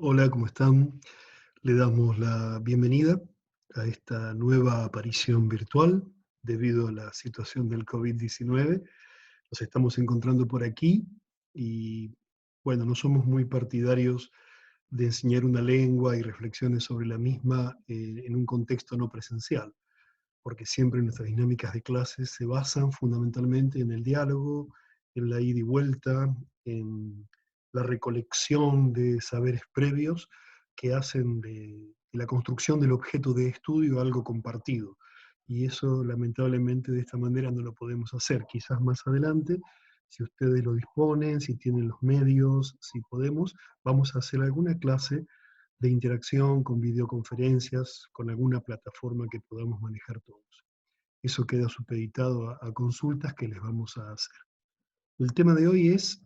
Hola, ¿cómo están? Le damos la bienvenida a esta nueva aparición virtual debido a la situación del COVID-19. Nos estamos encontrando por aquí y, bueno, no somos muy partidarios de enseñar una lengua y reflexiones sobre la misma en un contexto no presencial, porque siempre nuestras dinámicas de clases se basan fundamentalmente en el diálogo, en la ida y vuelta, en la recolección de saberes previos que hacen de la construcción del objeto de estudio algo compartido. Y eso lamentablemente de esta manera no lo podemos hacer. Quizás más adelante, si ustedes lo disponen, si tienen los medios, si podemos, vamos a hacer alguna clase de interacción con videoconferencias, con alguna plataforma que podamos manejar todos. Eso queda supeditado a consultas que les vamos a hacer. El tema de hoy es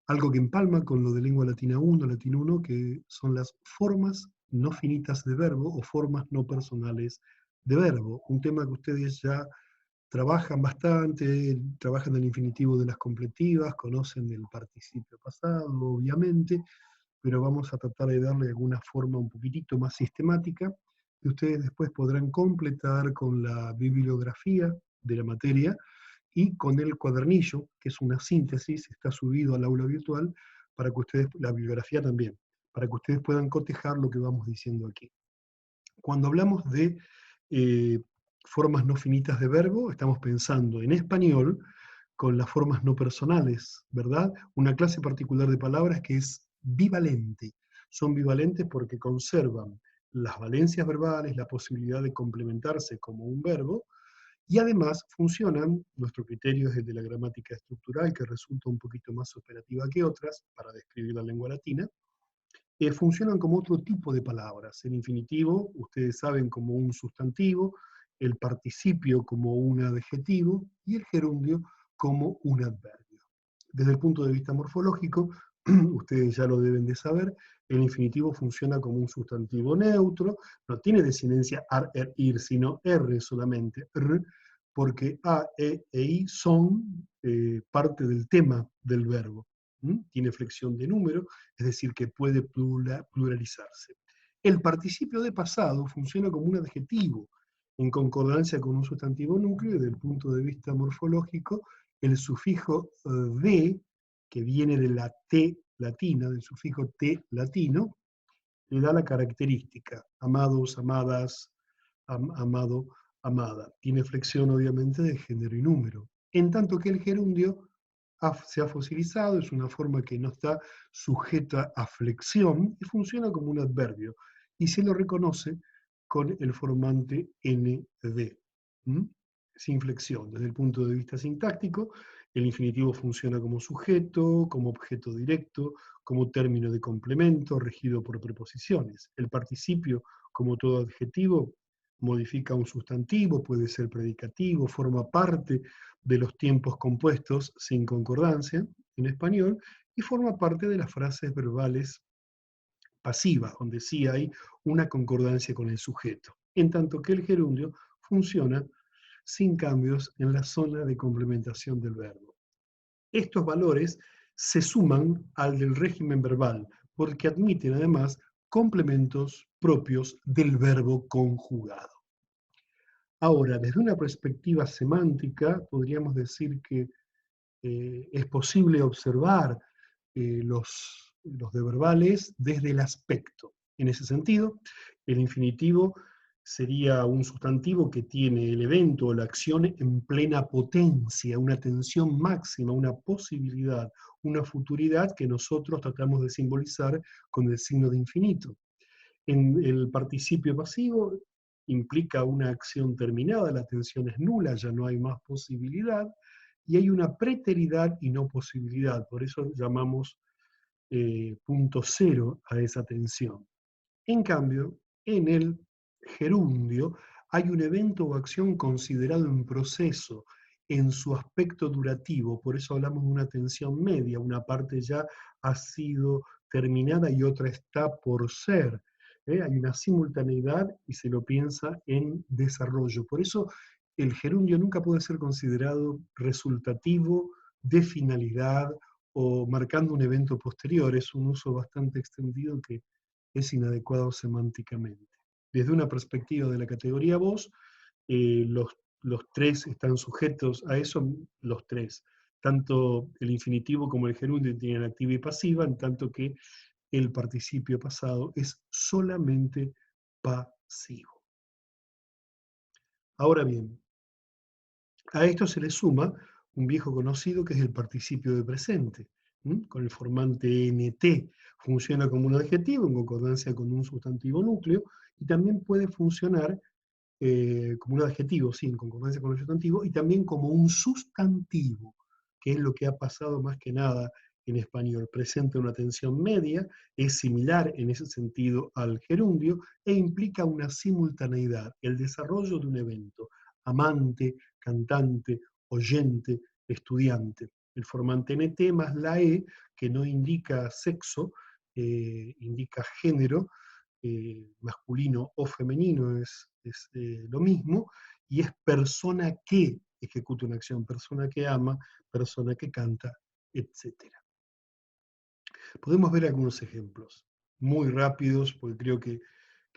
algo que empalma con lo de lengua latina 1, latín 1, que son las formas no finitas de verbo o formas no personales de verbo. Un tema que ustedes ya trabajan bastante, trabajan el infinitivo de las completivas, conocen el participio pasado, obviamente, pero vamos a tratar de darle alguna forma un poquitito más sistemática que ustedes después podrán completar con la bibliografía de la materia y con el cuadernillo, que es una síntesis, está subido al aula virtual, para que ustedes, la bibliografía también, para que ustedes puedan cotejar lo que vamos diciendo aquí. Cuando hablamos de eh, formas no finitas de verbo, estamos pensando en español con las formas no personales, ¿verdad? Una clase particular de palabras que es bivalente. Son bivalentes porque conservan las valencias verbales, la posibilidad de complementarse como un verbo, y además funcionan, nuestro criterio es el de la gramática estructural, que resulta un poquito más operativa que otras para describir la lengua latina, funcionan como otro tipo de palabras. El infinitivo, ustedes saben, como un sustantivo, el participio como un adjetivo y el gerundio como un adverbio. Desde el punto de vista morfológico, ustedes ya lo deben de saber, el infinitivo funciona como un sustantivo neutro, no tiene desinencia ar, er, ir, sino r solamente, r, porque a, e i son parte del tema del verbo. Tiene flexión de número, es decir, que puede pluralizarse. El participio de pasado funciona como un adjetivo, en concordancia con un sustantivo núcleo, y desde el punto de vista morfológico, el sufijo de, que viene de la T latina, del sufijo T latino, le da la característica, amados, amadas, amado, amada. Tiene flexión, obviamente, de género y número. En tanto que el gerundio se ha fosilizado, es una forma que no está sujeta a flexión y funciona como un adverbio. Y se lo reconoce con el formante ND, sin flexión. Desde el punto de vista sintáctico, el infinitivo funciona como sujeto, como objeto directo, como término de complemento, regido por preposiciones. El participio, como todo adjetivo, modifica un sustantivo, puede ser predicativo, forma parte de los tiempos compuestos sin concordancia en español y forma parte de las frases verbales pasivas, donde sí hay una concordancia con el sujeto. En tanto que el gerundio funciona sin cambios en la zona de complementación del verbo. Estos valores se suman al del régimen verbal, porque admiten además complementos propios del verbo conjugado. Ahora, desde una perspectiva semántica, podríamos decir que es posible observar los de verbales desde el aspecto. En ese sentido, el infinitivo sería un sustantivo que tiene el evento o la acción en plena potencia, una tensión máxima, una posibilidad, una futuridad que nosotros tratamos de simbolizar con el signo de infinito. En el participio pasivo implica una acción terminada, la tensión es nula, ya no hay más posibilidad, y hay una preteridad y no posibilidad, por eso llamamos punto cero a esa tensión. En cambio, en el gerundio hay un evento o acción considerado en proceso, en su aspecto durativo, por eso hablamos de una tensión media, una parte ya ha sido terminada y otra está por ser. Hay una simultaneidad y se lo piensa en desarrollo. Por eso el gerundio nunca puede ser considerado resultativo de finalidad o marcando un evento posterior. Es un uso bastante extendido que es inadecuado semánticamente. Desde una perspectiva de la categoría voz, eh, los, los tres están sujetos a eso, los tres. Tanto el infinitivo como el gerundio tienen activa y pasiva, en tanto que el participio pasado es solamente pasivo. Ahora bien, a esto se le suma un viejo conocido que es el participio de presente, con el formante nt. Funciona como un adjetivo en concordancia con un sustantivo núcleo y también puede funcionar como un adjetivo, sí, en concordancia con el sustantivo, y también como un sustantivo, que es lo que ha pasado más que nada en español. Presenta una tensión media, es similar en ese sentido al gerundio e implica una simultaneidad, el desarrollo de un evento, amante, cantante, oyente, estudiante. El formante nt más la e, que no indica sexo, indica género, masculino o femenino es lo mismo, y es persona que ejecuta una acción, persona que ama, persona que canta, etc. Podemos ver algunos ejemplos, muy rápidos, porque creo que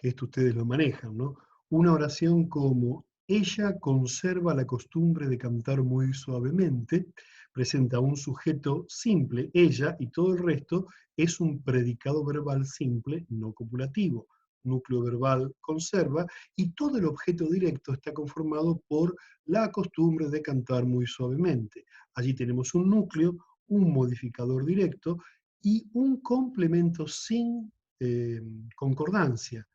esto ustedes lo manejan, ¿no? Una oración como, ella conserva la costumbre de cantar muy suavemente, presenta un sujeto simple, ella, y todo el resto es un predicado verbal simple, no copulativo. Núcleo verbal conserva, y todo el objeto directo está conformado por la costumbre de cantar muy suavemente. Allí tenemos un núcleo, un modificador directo, y un complemento sin concordancia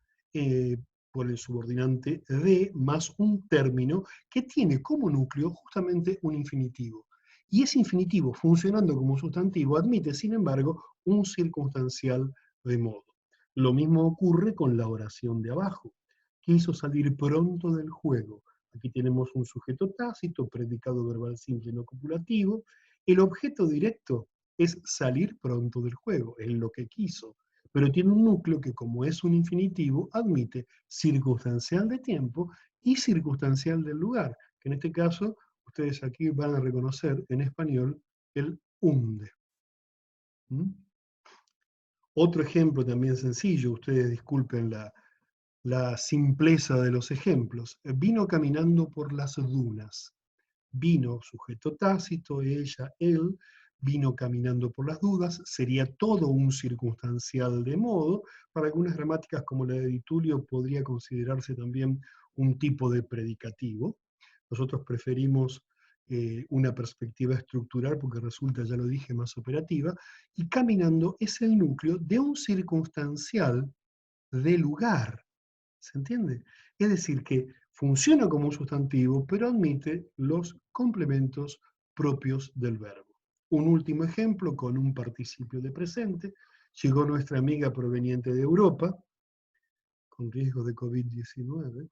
por el subordinante de más un término que tiene como núcleo justamente un infinitivo. Y ese infinitivo, funcionando como sustantivo, admite, sin embargo, un circunstancial de modo. Lo mismo ocurre con la oración de abajo. Quiso salir pronto del juego. Aquí tenemos un sujeto tácito, predicado verbal simple no copulativo. El objeto directo es salir pronto del juego, es lo que quiso, pero tiene un núcleo que, como es un infinitivo, admite circunstancial de tiempo y circunstancial del lugar, que en este caso ustedes aquí van a reconocer en español el unde. Otro ejemplo también sencillo, ustedes disculpen la simpleza de los ejemplos. Vino caminando por las dunas. Vino, sujeto tácito, ella, él, vino caminando por las dudas, sería todo un circunstancial de modo. Para algunas gramáticas como la de Di Tullio podría considerarse también un tipo de predicativo. Nosotros preferimos una perspectiva estructural porque resulta, ya lo dije, más operativa, y caminando es el núcleo de un circunstancial de lugar. ¿Se entiende? Es decir, que funciona como un sustantivo, pero admite los complementos propios del verbo. Un último ejemplo con un participio de presente. Llegó nuestra amiga proveniente de Europa, con riesgo de COVID-19.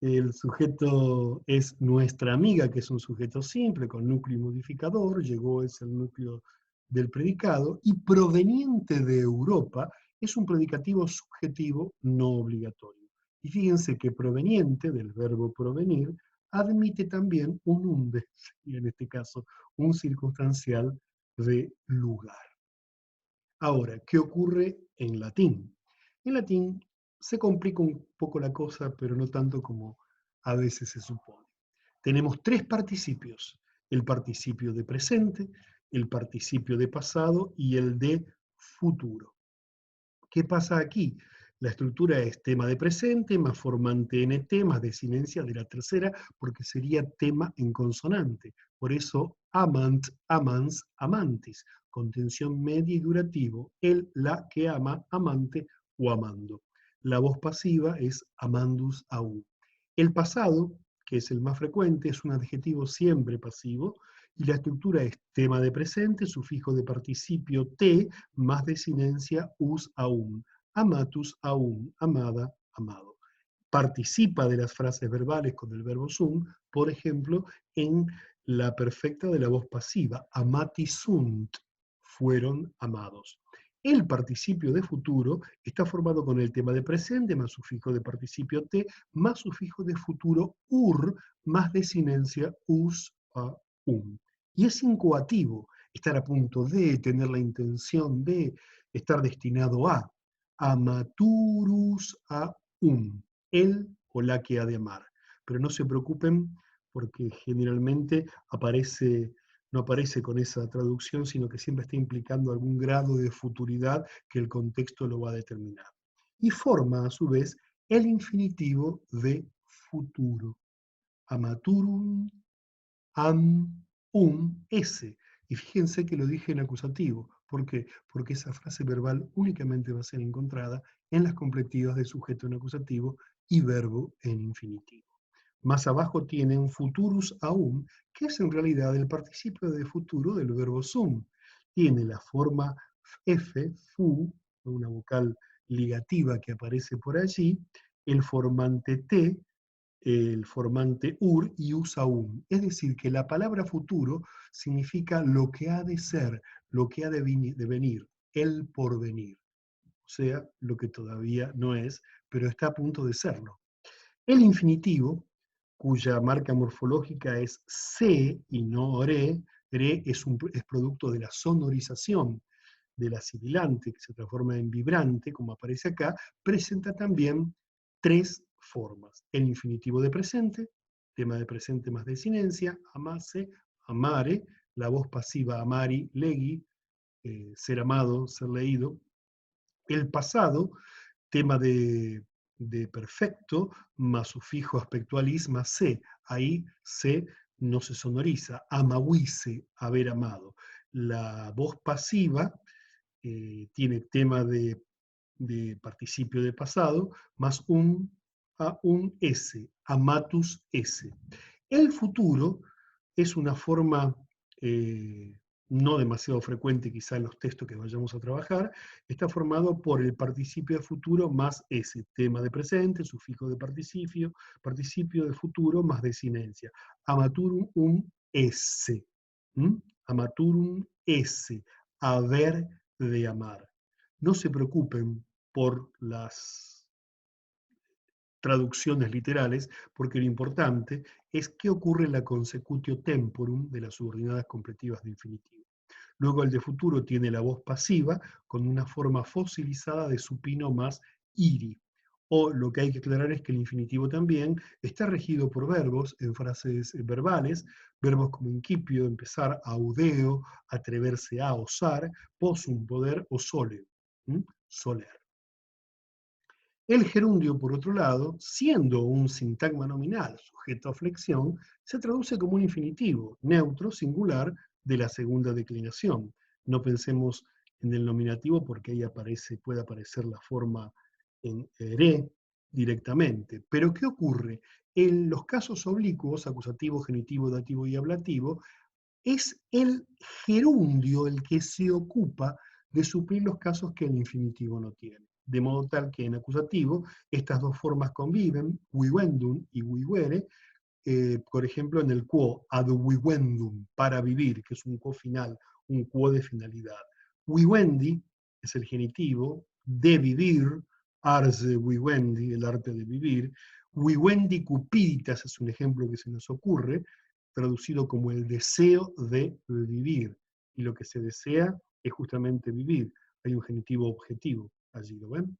El sujeto es nuestra amiga, que es un sujeto simple, con núcleo y modificador. Llegó es el núcleo del predicado. Y proveniente de Europa es un predicativo subjetivo no obligatorio. Y fíjense que proveniente, del verbo provenir, admite también un unde, y en este caso un circunstancial de lugar. Ahora, ¿qué ocurre en latín? En latín se complica un poco la cosa, pero no tanto como a veces se supone. Tenemos tres participios: el participio de presente, el participio de pasado y el de futuro. ¿Qué pasa aquí? La estructura es tema de presente, más formante nt, más desinencia de la tercera, porque sería tema en consonante. Por eso, amant, amans, amantis, contención media y durativo, el, la que ama, amante o amando. La voz pasiva es amandus aum. El pasado, que es el más frecuente, es un adjetivo siempre pasivo, y la estructura es tema de presente, sufijo de participio te, más desinencia us aum, amatus aum, amada, amado. Participa de las frases verbales con el verbo sum, por ejemplo, en la perfecta de la voz pasiva, amati sunt, fueron amados. El participio de futuro está formado con el tema de presente, más sufijo de participio te, más sufijo de futuro ur, más desinencia us, a, y es incoativo, estar a punto de, tener la intención de, estar destinado a. amaturus aum, él o la que ha de amar. Pero no se preocupen porque generalmente no aparece con esa traducción, sino que siempre está implicando algún grado de futuridad que el contexto lo va a determinar. Y forma, a su vez, el infinitivo de futuro. Amaturum, ese. Y fíjense que lo dije en acusativo. ¿Por qué? Porque esa frase verbal únicamente va a ser encontrada en las completivas de sujeto en acusativo y verbo en infinitivo. Más abajo tiene un futurus aum, que es en realidad el participio de futuro del verbo sum. Tiene la forma f, fu, una vocal ligativa que aparece por allí, el formante t, el formante ur y usa un. Es decir, que la palabra futuro significa lo que ha de ser, lo que ha de venir, el porvenir. O sea, lo que todavía no es, pero está a punto de serlo. El infinitivo, cuya marca morfológica es se y no re, re es producto de la sonorización de la sibilante, que se transforma en vibrante, como aparece acá, presenta también tres formas. El infinitivo de presente, tema de presente más desinencia, amase, amare, la voz pasiva amari, legi, ser amado, ser leído. El pasado, tema de perfecto, más sufijo aspectualis, más se. Ahí se no se sonoriza. Amahuise, haber amado. La voz pasiva tiene tema de participio de pasado, más un S, amatus S. El futuro es una forma no demasiado frecuente quizá en los textos que vayamos a trabajar, está formado por el participio de futuro más S, tema de presente, sufijo de participio de futuro más desinencia. Amaturum S. ¿Mm? Amaturum S, haber de amar. No se preocupen por las traducciones literales, porque lo importante es qué ocurre en la consecutio temporum de las subordinadas completivas de infinitivo. Luego el de futuro tiene la voz pasiva con una forma fosilizada de supino más iri. O lo que hay que aclarar es que el infinitivo también está regido por verbos en frases verbales, verbos como incipio, empezar, audeo, atreverse a, osar, possum, poder, o sole, soler. El gerundio, por otro lado, siendo un sintagma nominal sujeto a flexión, se traduce como un infinitivo, neutro, singular, de la segunda declinación. No pensemos en el nominativo porque ahí puede aparecer la forma en re directamente. Pero ¿qué ocurre? En los casos oblicuos, acusativo, genitivo, dativo y ablativo, es el gerundio el que se ocupa de suplir los casos que el infinitivo no tiene. De modo tal que en acusativo estas dos formas conviven, vivendum y vivere, por ejemplo en el quo, ad vivendum, para vivir, que es un quo final, un quo de finalidad. Vivendi es el genitivo, de vivir, ars vivendi, el arte de vivir. Vivendi cupiditas es un ejemplo que se nos ocurre, traducido como el deseo de vivir. Y lo que se desea es justamente vivir. Hay un genitivo objetivo allí, ¿lo ven?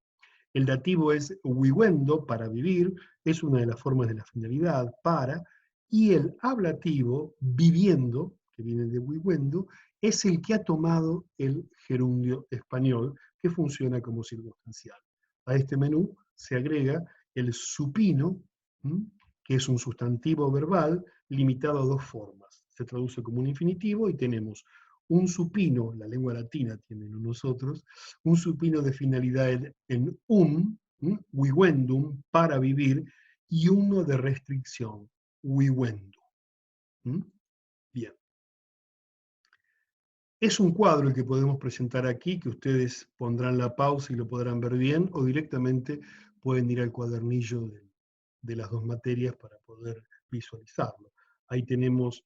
El dativo es vivendo, para vivir, es una de las formas de la finalidad, para, y el ablativo, viviendo, que viene de vivendo, es el que ha tomado el gerundio español, que funciona como circunstancial. A este menú se agrega el supino, que es un sustantivo verbal limitado a dos formas. Se traduce como un infinitivo y tenemos un supino, la lengua latina tiene nosotros, un supino de finalidad en vivendum, para vivir, y uno de restricción, vivendo. Bien. Es un cuadro el que podemos presentar aquí, que ustedes pondrán la pausa y lo podrán ver bien, o directamente pueden ir al cuadernillo de las dos materias para poder visualizarlo. Ahí tenemos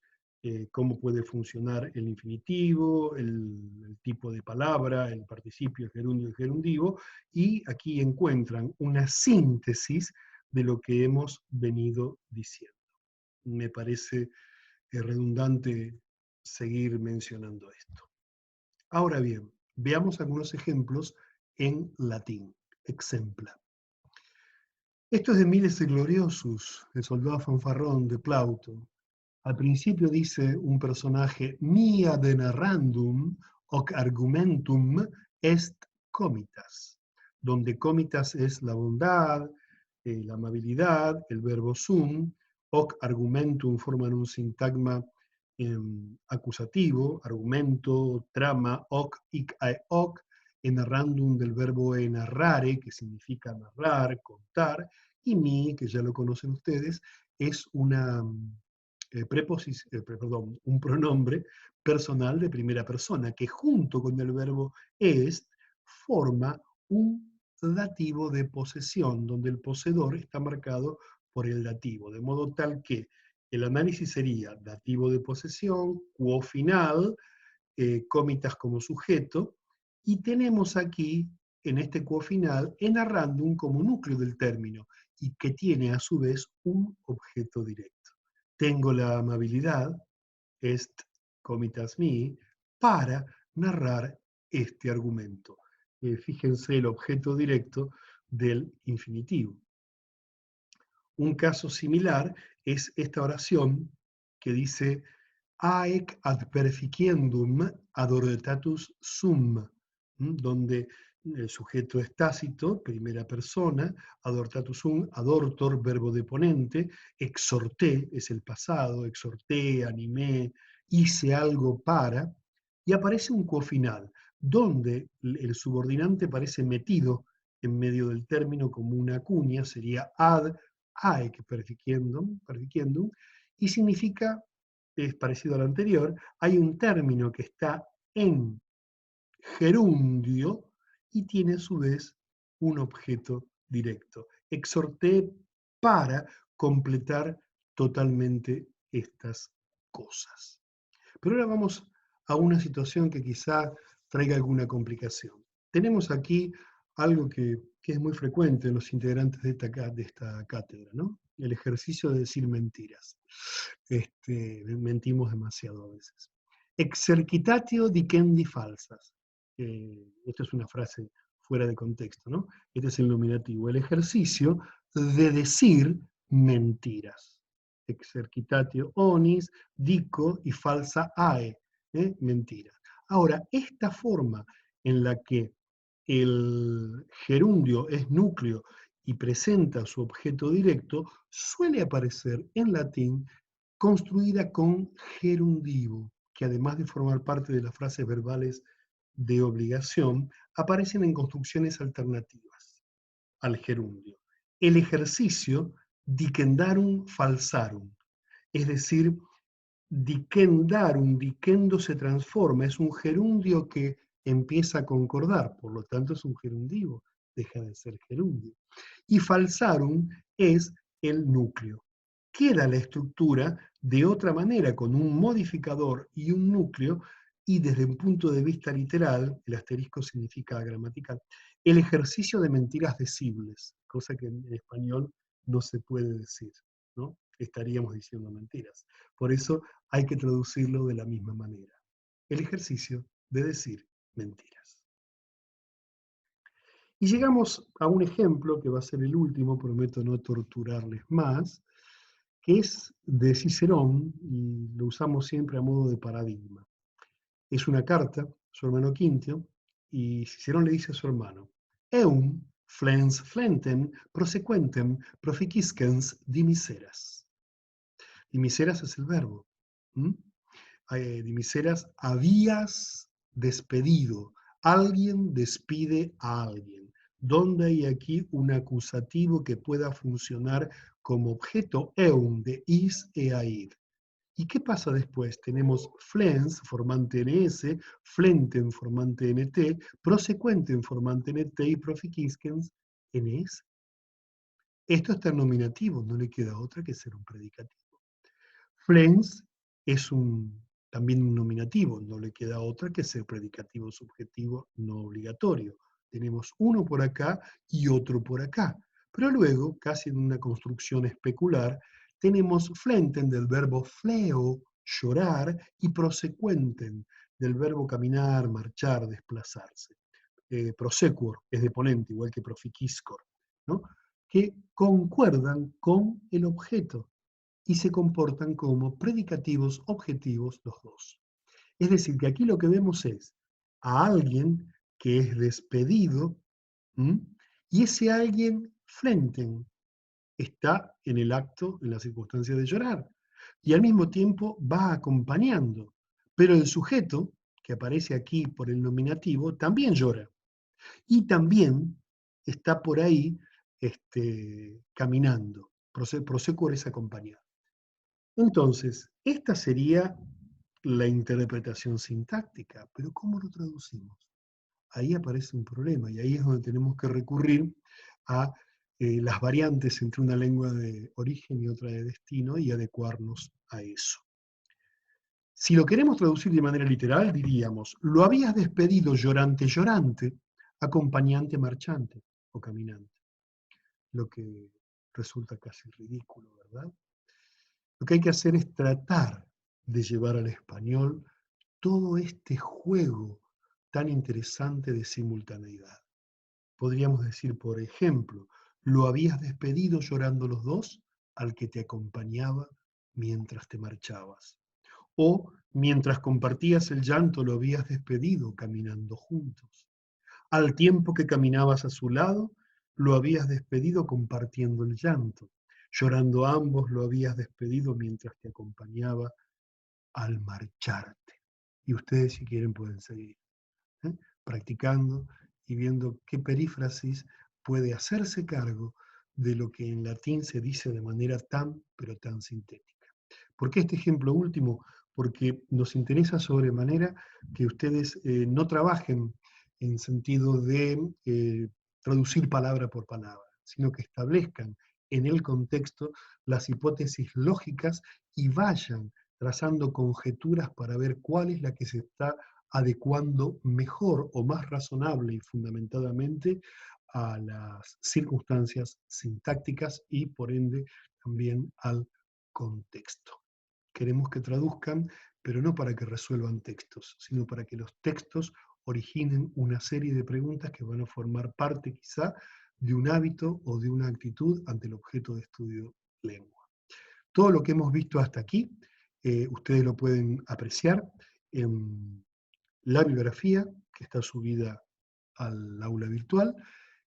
cómo puede funcionar el infinitivo, el tipo de palabra, el participio, el gerundio, el gerundivo, y aquí encuentran una síntesis de lo que hemos venido diciendo. Me parece redundante seguir mencionando esto. Ahora bien, veamos algunos ejemplos en latín. exempla. Esto es de Miles Gloriosus, el soldado fanfarrón de Plauto. Al principio dice un personaje, mia de narrandum hoc argumentum est comitas, donde comitas es la bondad, la amabilidad, el verbo sum, hoc argumentum forman un sintagma acusativo, argumento, trama, hoc, hic, ae, hoc, en narrandum del verbo narrare, que significa narrar, contar, y mi, que ya lo conocen ustedes, es una un pronombre personal de primera persona, que junto con el verbo est forma un dativo de posesión, donde el poseedor está marcado por el dativo, de modo tal que el análisis sería dativo de posesión, quo final, comitas como sujeto, y tenemos aquí, en este quo final, en narrandum como núcleo del término, y que tiene a su vez un objeto directo. Tengo la amabilidad, est comitas mi, para narrar este argumento. Fíjense el objeto directo del infinitivo. Un caso similar es esta oración que dice aec ad perficiendum adortatus sum, donde el sujeto es tácito, primera persona, adortatus sum, adortor, verbo de ponente, exhorté, es el pasado, exhorté, animé, hice algo para, y aparece un quo final, donde el subordinante parece metido en medio del término como una cuña, sería ad aec perficiendum, y significa, es parecido al anterior, hay un término que está en gerundio y tiene a su vez un objeto directo. Exhorté para completar totalmente estas cosas. Pero ahora vamos a una situación que quizá traiga alguna complicación. Tenemos aquí algo que es muy frecuente en los integrantes de esta cátedra, ¿no? El ejercicio de decir mentiras. Mentimos demasiado a veces. Exercitatio dicendi falsas. Esto es una frase fuera de contexto, ¿no? Este es el nominativo. El ejercicio de decir mentiras. Exercitatio onis, dico y falsa ae, mentira. Ahora, esta forma en la que el gerundio es núcleo y presenta su objeto directo, suele aparecer en latín construida con gerundivo, que además de formar parte de las frases verbales de obligación, aparecen en construcciones alternativas al gerundio. El ejercicio dicendarum falsarum, es decir, dicendarum, dicendo se transforma, es un gerundio que empieza a concordar, por lo tanto es un gerundivo, deja de ser gerundio. Y falsarum es el núcleo. Queda la estructura de otra manera, con un modificador y un núcleo, y desde un punto de vista literal, el asterisco significa gramatical, el ejercicio de mentiras decibles, cosa que en español no se puede decir, ¿no? Estaríamos diciendo mentiras. Por eso hay que traducirlo de la misma manera. El ejercicio de decir mentiras. Y llegamos a un ejemplo que va a ser el último, prometo no torturarles más, que es de Cicerón, y lo usamos siempre a modo de paradigma. Es una carta, su hermano Quintio, y Cicerón le dice a su hermano, eum flens flentem prosequentem proficiscens dimiseras. Dimiseras es el verbo. Dimiseras, habías despedido. Alguien despide a alguien. ¿Dónde hay aquí un acusativo que pueda funcionar como objeto eum de is e aid? ¿Y qué pasa después? Tenemos flens, formante ns, flentem, formante nt, prosequentem, formante nt y proficiscens ns. Esto está en nominativo, no le queda otra que ser un predicativo. Flens es también un nominativo, no le queda otra que ser predicativo subjetivo no obligatorio. Tenemos uno por acá y otro por acá. Pero luego, casi en una construcción especular, tenemos flenten del verbo fleo, llorar, y prosequenten del verbo caminar, marchar, desplazarse. prosequor, es deponente, igual que proficiscor, ¿no? Que concuerdan con el objeto y se comportan como predicativos objetivos los dos. Es decir, que aquí lo que vemos es a alguien que es despedido, ¿m? Y ese alguien frente está en el acto, en la circunstancia de llorar, y al mismo tiempo va acompañando, pero el sujeto, que aparece aquí por el nominativo, también llora, y también está por ahí caminando, prosecuor es acompañado. Entonces, esta sería la interpretación sintáctica, pero ¿cómo lo traducimos? Ahí aparece un problema y ahí es donde tenemos que recurrir a las variantes entre una lengua de origen y otra de destino y adecuarnos a eso. Si lo queremos traducir de manera literal, diríamos, lo habías despedido llorante, llorante, acompañante, marchante o caminante, lo que resulta casi ridículo, ¿verdad? Lo que hay que hacer es tratar de llevar al español todo este juego tan interesante de simultaneidad. Podríamos decir, por ejemplo, lo habías despedido llorando los dos al que te acompañaba mientras te marchabas. O mientras compartías el llanto lo habías despedido caminando juntos. Al tiempo que caminabas a su lado, lo habías despedido compartiendo el llanto. Llorando ambos lo habías despedido mientras te acompañaba al marcharte. Y ustedes si quieren pueden seguir practicando y viendo qué perífrasis puede hacerse cargo de lo que en latín se dice de manera tan, pero tan sintética. ¿Por qué este ejemplo último? Porque nos interesa sobremanera que ustedes no trabajen en sentido de traducir palabra por palabra, sino que establezcan en el contexto las hipótesis lógicas y vayan trazando conjeturas para ver cuál es la que se está adecuando mejor o más razonable y fundamentadamente a las circunstancias sintácticas y por ende también al contexto. Queremos que traduzcan, pero no para que resuelvan textos, sino para que los textos originen una serie de preguntas que van a formar parte quizá de un hábito o de una actitud ante el objeto de estudio lengua. Todo lo que hemos visto hasta aquí, ustedes lo pueden apreciar en la bibliografía que está subida al aula virtual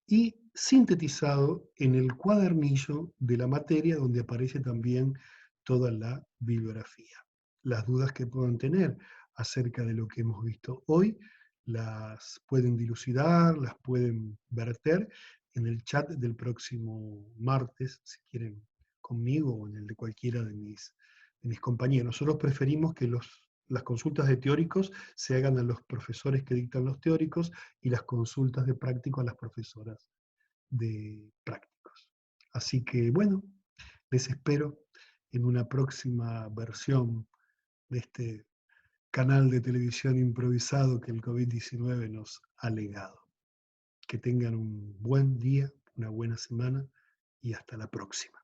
y sintetizado en el cuadernillo de la materia donde aparece también toda la bibliografía. Las dudas que puedan tener acerca de lo que hemos visto hoy las pueden dilucidar, las pueden verter en el chat del próximo martes, si quieren conmigo o en el de cualquiera de mis compañeros. Nosotros preferimos que las consultas de teóricos se hagan a los profesores que dictan los teóricos y las consultas de práctico a las profesoras de prácticos. Así que bueno, les espero en una próxima versión de este canal de televisión improvisado que el COVID-19 nos ha legado. Que tengan un buen día, una buena semana y hasta la próxima.